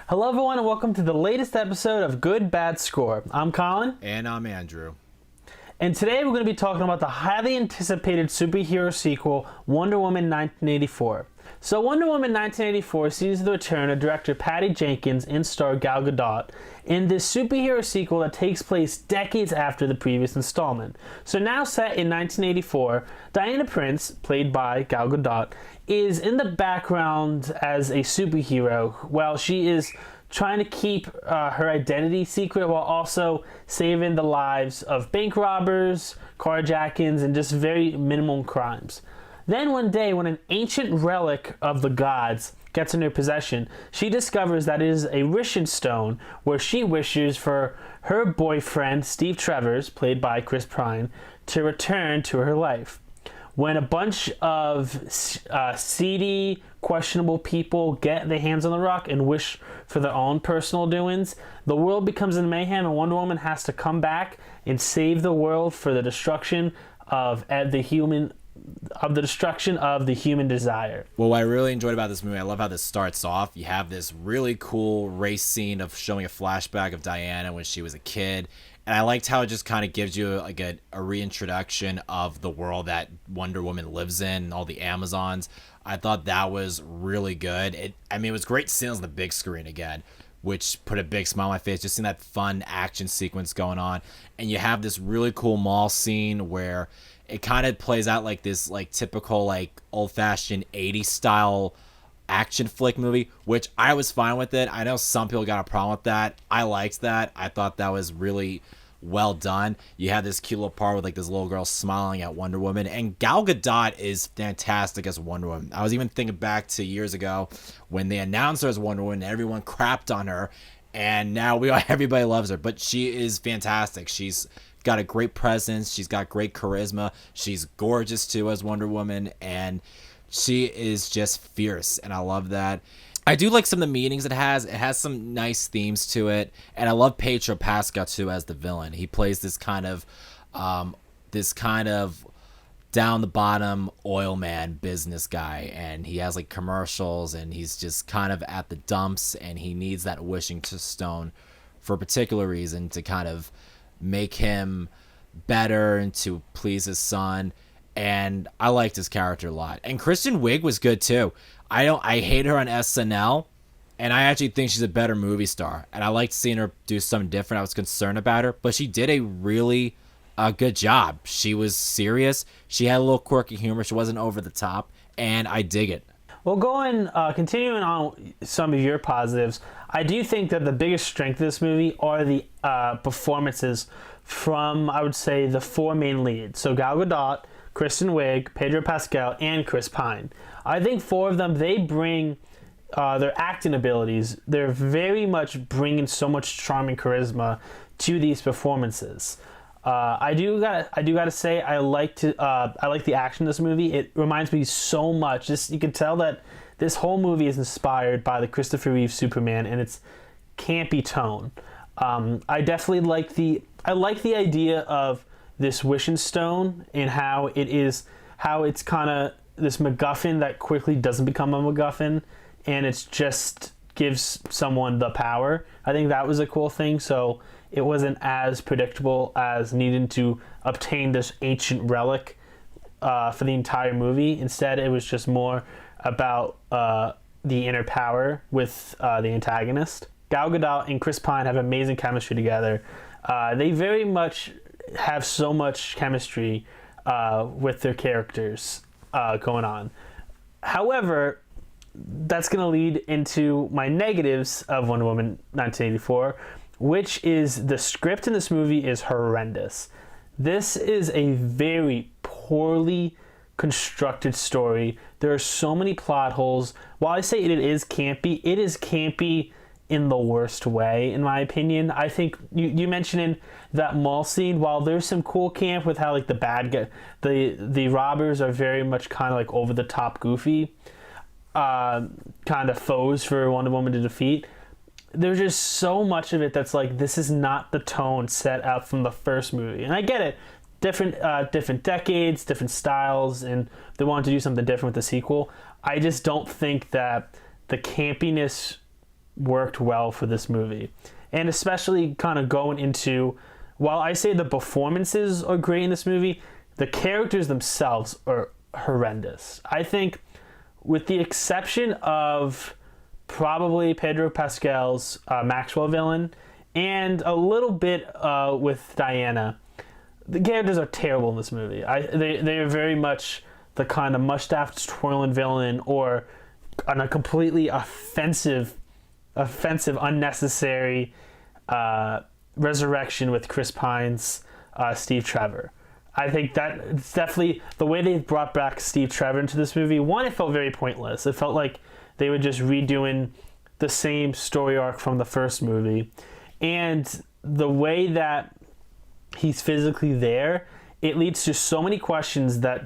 Hello, everyone, and welcome to the latest episode of Good Bad Score. I'm Colin. And I'm Andrew. And today we're going to be talking about the highly anticipated superhero sequel, Wonder Woman 1984. So Wonder Woman 1984 sees the return of director Patty Jenkins and star Gal Gadot in this superhero sequel that takes place decades after the previous installment. So now set in 1984, Diana Prince, played by Gal Gadot, is in the background as a superhero while she is trying to keep her identity secret while also saving the lives of bank robbers, carjackings, and just very minimal crimes. Then one day, when an ancient relic of the gods gets in her possession, she discovers that it is a wishing stone where she wishes for her boyfriend, Steve Trevors, played by Chris Pine, to return to her life. When a bunch of seedy, questionable people get their hands on the rock and wish for their own personal doings, the world becomes in mayhem and Wonder Woman has to come back and save the world for the destruction of the human desire. Well, what I really enjoyed about this movie, I love how this starts off. You have this really cool race scene of showing a flashback of Diana when she was a kid. And I liked how it just kind of gives you like a reintroduction of the world that Wonder Woman lives in, all the Amazons. I thought that was really good. It was great seeing it on the big screen again, which put a big smile on my face, just seeing that fun action sequence going on. And you have this really cool mall scene where it kind of plays out like this like typical like old-fashioned 80s style action flick movie, which I was fine with it. I know some people got a problem with that. I liked that. I thought that was really well done. You had this cute little part with like this little girl smiling at Wonder Woman, and Gal Gadot is fantastic as Wonder Woman. I was even thinking back to years ago when they announced her as Wonder Woman and everyone crapped on her, and now everybody loves her. But she is fantastic. She's got a great presence. She's got great charisma. She's gorgeous too as Wonder Woman, and she is just fierce, and I love that. I do like some of the meanings it has. It has some nice themes to it, and I love Pedro Pascal too as the villain. He plays this kind of down the bottom oil man business guy, and he has like commercials, and he's just kind of at the dumps, and he needs that wishing stone for a particular reason to kind of make him better and to please his son. And I liked his character a lot. And Kristen Wiig was good too. I hate her on SNL, and I actually think she's a better movie star. And I liked seeing her do something different. I was concerned about her, but she did a really good job. She was serious. She had a little quirky humor. She wasn't over the top, and I dig it. Well, continuing on some of your positives, I do think that the biggest strength of this movie are the performances from, I would say, the four main leads. So Gal Gadot, Kristen Wiig, Pedro Pascal, and Chris Pine. I think four of them, they bring their acting abilities. They're very much bringing so much charm and charisma to these performances. I do gotta say I like the action in this movie. It reminds me so much. You can tell that this whole movie is inspired by the Christopher Reeve Superman and its campy tone. I definitely like the idea of this wishing stone and how it's kind of this MacGuffin that quickly doesn't become a MacGuffin, and it's just gives someone the power. I think that was a cool thing. So it wasn't as predictable as needing to obtain this ancient relic for the entire movie. Instead, it was just more about the inner power with the antagonist. Gal Gadot and Chris Pine have amazing chemistry together. They very much have so much chemistry with their characters going on. However, that's going to lead into my negatives of Wonder Woman 1984, which is the script in this movie is horrendous. This is a very poorly constructed story. There are so many plot holes. While I say it is campy in the worst way, in my opinion. I think you mentioned in that mall scene, while there's some cool camp with how like the bad guy, the robbers are very much kind of like over the top goofy, kind of foes for Wonder Woman to defeat. There's just so much of it that's like, this is not the tone set out from the first movie. And I get it. Different decades, different styles, and they wanted to do something different with the sequel. I just don't think that the campiness worked well for this movie. And especially kind of going into, while I say the performances are great in this movie, the characters themselves are horrendous. I think, with the exception of probably Pedro Pascal's Maxwell villain and a little bit with Diana, the characters are terrible in this movie. They are very much the kind of mustache twirling villain, or on a completely offensive, unnecessary resurrection with Chris Pine's Steve Trevor. I think that it's definitely the way they brought back Steve Trevor into this movie. One, it felt very pointless. It felt like they were just redoing the same story arc from the first movie. And the way that he's physically there, it leads to so many questions that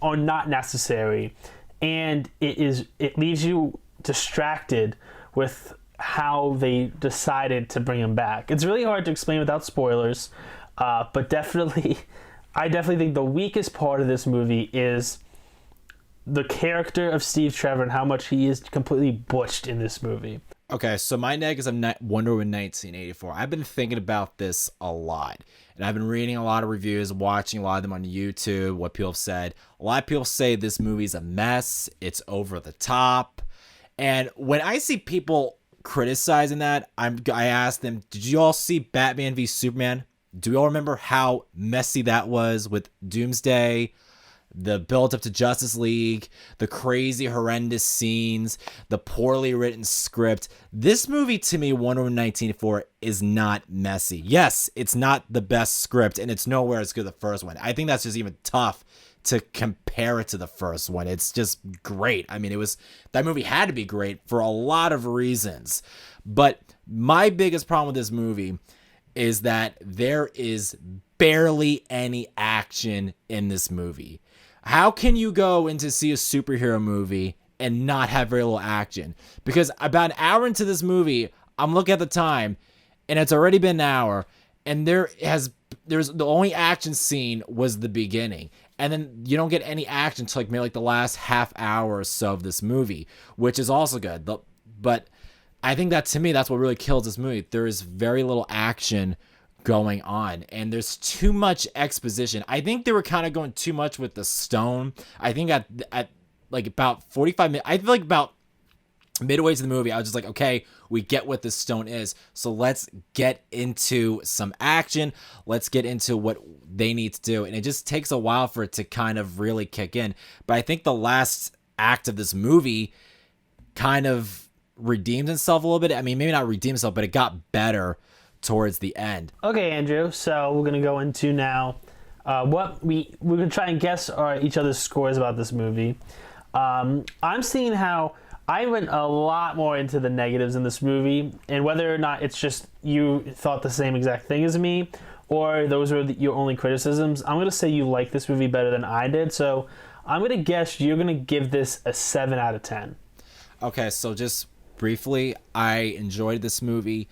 are not necessary. And it leaves you distracted with how they decided to bring him back. It's really hard to explain without spoilers, but I definitely think the weakest part of this movie is the character of Steve Trevor and how much he is completely butched in this movie. Okay, so my negatives of Wonder Woman 1984. I've been thinking about this a lot, and I've been reading a lot of reviews, watching a lot of them on YouTube, what people have said. A lot of people say this movie's a mess, it's over the top, and when I see people criticizing that, I ask them, did you all see Batman v Superman? Do you all remember how messy that was with Doomsday, the build up to Justice League, the crazy, horrendous scenes, the poorly written script? This movie, to me, Wonder Woman 1984, is not messy. Yes, it's not the best script, and it's nowhere as good as the first one. I think that's just even tough to compare it to the first one. It's just great. I mean, that movie had to be great for a lot of reasons. But my biggest problem with this movie is that there is barely any action in this movie. How can you go in to see a superhero movie and not have very little action? Because about an hour into this movie, I'm looking at the time, and it's already been an hour, and there's the only action scene was the beginning. And then you don't get any action until maybe the last half hour or so of this movie, which is also good. But I think that, to me, that's what really kills this movie. There is very little action going on, and there's too much exposition. I think they were kind of going too much with the stone. I think at about 45 minutes, I feel like about midway to the movie, I was just like, okay, we get what this stone is, so let's get into some action. Let's get into what they need to do. And it just takes a while for it to kind of really kick in. But I think the last act of this movie kind of redeemed itself a little bit. I mean, maybe not redeemed itself, but it got better towards the end. Okay, Andrew, so we're going to go into now what we're going to try and guess each other's scores about this movie. I'm seeing how I went a lot more into the negatives in this movie, and whether or not it's just you thought the same exact thing as me, or those were your only criticisms. I'm going to say you like this movie better than I did, so I'm going to guess you're going to give this a 7 out of 10. Okay, so just briefly, I enjoyed this movie.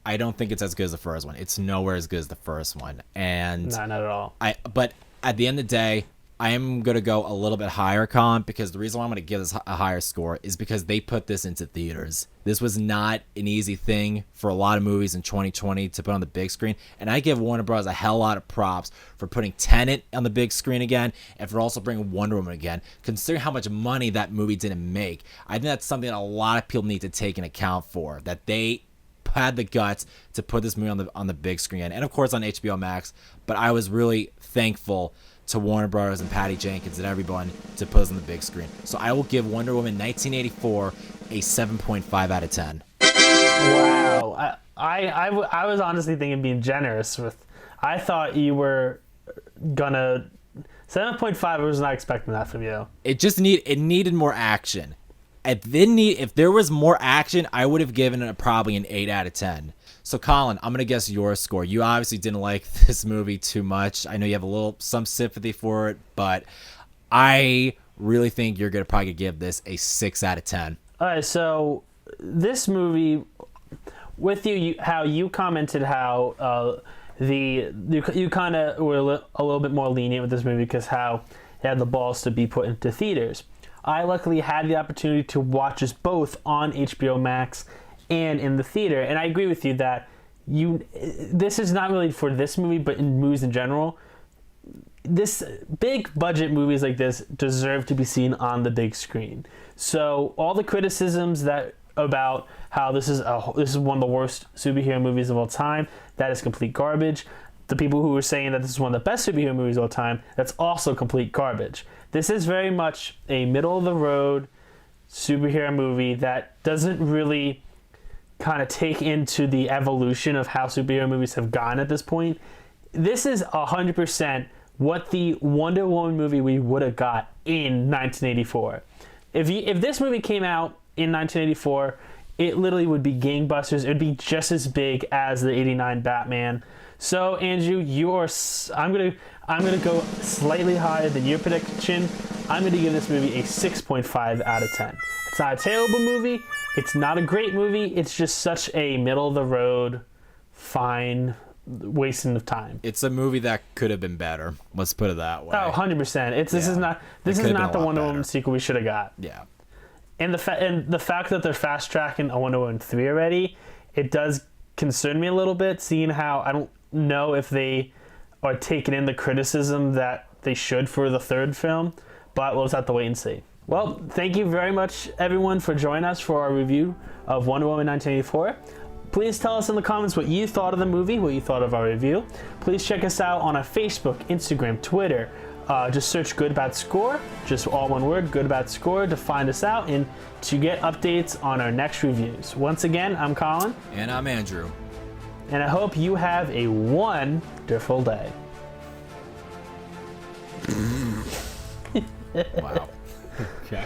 I don't think it's as good as the first one. It's nowhere as good as the first one. And not at all. But at the end of the day, I am going to go a little bit higher, Colin, because the reason why I'm going to give this a higher score is because they put this into theaters. This was not an easy thing for a lot of movies in 2020 to put on the big screen. And I give Warner Bros. A hell lot of props for putting Tenet on the big screen again, and for also bringing Wonder Woman again, considering how much money that movie didn't make. I think that's something that a lot of people need to take into account for, that they had the guts to put this movie on the big screen, and of course on HBO Max. But I was really thankful to Warner Bros. And Patty Jenkins and everyone to put us on the big screen. So I will give Wonder Woman 1984 a 7.5 out of 10. Wow. I was honestly thinking being generous with. I thought you were gonna 7.5. I was not expecting that from you. It needed more action. If there was more action, I would have given it probably an 8 out of 10. So, Colin, I'm going to guess your score. You obviously didn't like this movie too much. I know you have some sympathy for it, but I really think you're going to probably give this a 6 out of 10. All right, so this movie, with how you commented how you kind of were a little bit more lenient with this movie because how it had the balls to be put into theaters. I luckily had the opportunity to watch us both on HBO Max, and in the theater. And I agree with you that this is not really for this movie, but in movies in general. This big budget movies like this deserve to be seen on the big screen. So all the criticisms about how this is one of the worst superhero movies of all time, that is complete garbage. The people who were saying that this is one of the best superhero movies of all time, that's also complete garbage. This is very much a middle of the road superhero movie that doesn't really kind of take into the evolution of how superhero movies have gone at this point. This is 100% what the Wonder Woman movie we would have got in 1984. If this movie came out in 1984, it literally would be gangbusters. It would be just as big as the 89 Batman. So Andrew, I'm gonna go slightly higher than your prediction. I'm gonna give this movie a 6.5 out of 10. It's not a terrible movie. It's not a great movie. It's just such a middle of the road, fine wasting of time. It's a movie that could have been better. Let's put it that way. Oh, 100%. This is not the Wonder Woman sequel we should have got. Yeah. And the fact that they're fast tracking a Wonder Woman 3 already, it does concern me a little bit, seeing how I don't know if they are taking in the criticism that they should for the third film, but we'll just have to wait and see. Well, thank you very much, everyone, for joining us for our review of Wonder Woman 1984. Please tell us in the comments what you thought of the movie, what you thought of our review. Please check us out on our Facebook, Instagram, Twitter. Just search Good Bad Score, just all one word, Good Bad Score, to find us out and to get updates on our next reviews. Once again, I'm Colin. And I'm Andrew. And I hope you have a wonderful day. Wow. Okay.